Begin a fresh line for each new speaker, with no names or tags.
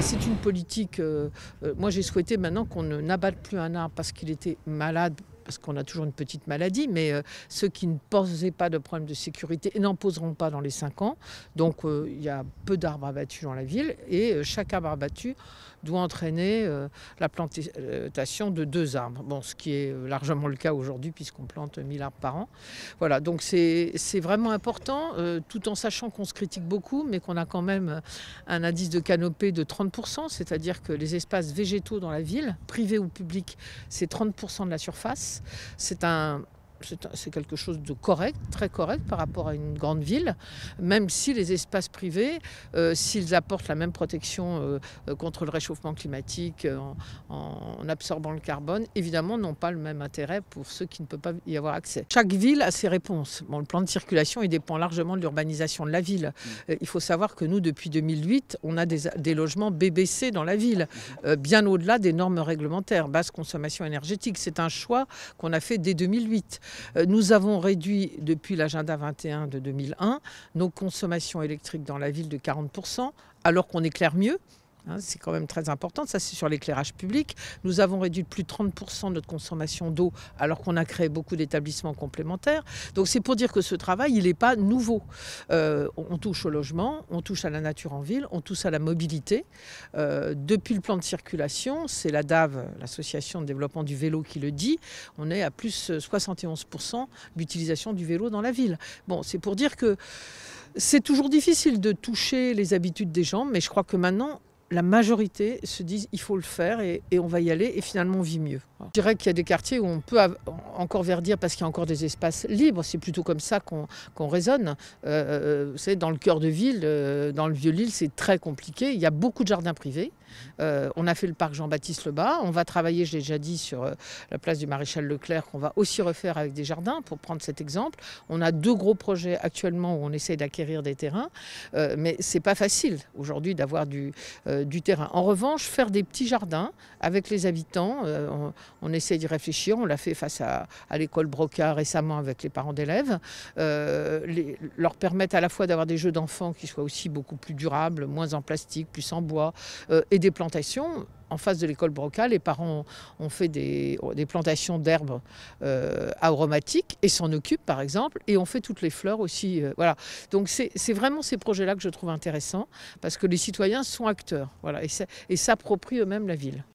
C'est une politique, moi j'ai souhaité maintenant qu'on n'abatte plus un arbre parce qu'il était malade, parce qu'on a toujours une petite maladie, mais ceux qui ne posaient pas de problème de sécurité n'en poseront pas dans les 5 ans. Donc il y a peu d'arbres abattus dans la ville et chaque arbre abattu doit entraîner la plantation de 2 arbres. Bon, ce qui est largement le cas aujourd'hui puisqu'on plante 1000 arbres par an. Voilà, donc c'est vraiment important, tout en sachant qu'on se critique beaucoup, mais qu'on a quand même un indice de canopée de 30%, c'est-à-dire que les espaces végétaux dans la ville, privés ou publics, c'est 30% de la surface. C'est quelque chose de correct, très correct par rapport à une grande ville, même si les espaces privés, s'ils apportent la même protection contre le réchauffement climatique en absorbant le carbone, évidemment n'ont pas le même intérêt pour ceux qui ne peuvent pas y avoir accès. Chaque ville a ses réponses. Bon, le plan de circulation il dépend largement de l'urbanisation de la ville. Il faut savoir que nous, depuis 2008, on a des logements BBC dans la ville, bien au-delà des normes réglementaires, basse consommation énergétique. C'est un choix qu'on a fait dès 2008. Nous avons réduit depuis l'agenda 21 de 2001 nos consommations électriques dans la ville de 40%, alors qu'on éclaire mieux. C'est quand même très important, ça c'est sur l'éclairage public. Nous avons réduit de plus de 30% notre consommation d'eau alors qu'on a créé beaucoup d'établissements complémentaires. Donc c'est pour dire que ce travail, il n'est pas nouveau. On touche au logement, on touche à la nature en ville, on touche à la mobilité. Depuis le plan de circulation, c'est la DAV, l'association de développement du vélo qui le dit, on est à plus 71% d'utilisation du vélo dans la ville. Bon, c'est pour dire que c'est toujours difficile de toucher les habitudes des gens, mais je crois que maintenant, la majorité se disent il faut le faire et on va y aller et finalement on vit mieux. Je dirais qu'il y a des quartiers où on peut encore verdir parce qu'il y a encore des espaces libres, c'est plutôt comme ça qu'on raisonne. Vous savez, dans le cœur de ville, dans le Vieux-Lille, c'est très compliqué, il y a beaucoup de jardins privés. On a fait le parc Jean-Baptiste Lebas, on va travailler, je l'ai déjà dit, sur la place du Maréchal Leclerc qu'on va aussi refaire avec des jardins pour prendre cet exemple. On a 2 gros projets actuellement où on essaie d'acquérir des terrains, mais c'est pas facile aujourd'hui d'avoir du terrain. En revanche, faire des petits jardins avec les habitants, on essaie d'y réfléchir. On l'a fait face à l'école Broca récemment avec les parents d'élèves. Leur permettre à la fois d'avoir des jeux d'enfants qui soient aussi beaucoup plus durables, moins en plastique, plus en bois, et des plantations. En face de l'école Broca, les parents ont fait des plantations d'herbes aromatiques et s'en occupent par exemple, et on fait toutes les fleurs aussi. Voilà. Donc c'est vraiment ces projets-là que je trouve intéressants parce que les citoyens sont acteurs, voilà, et s'approprient eux-mêmes la ville.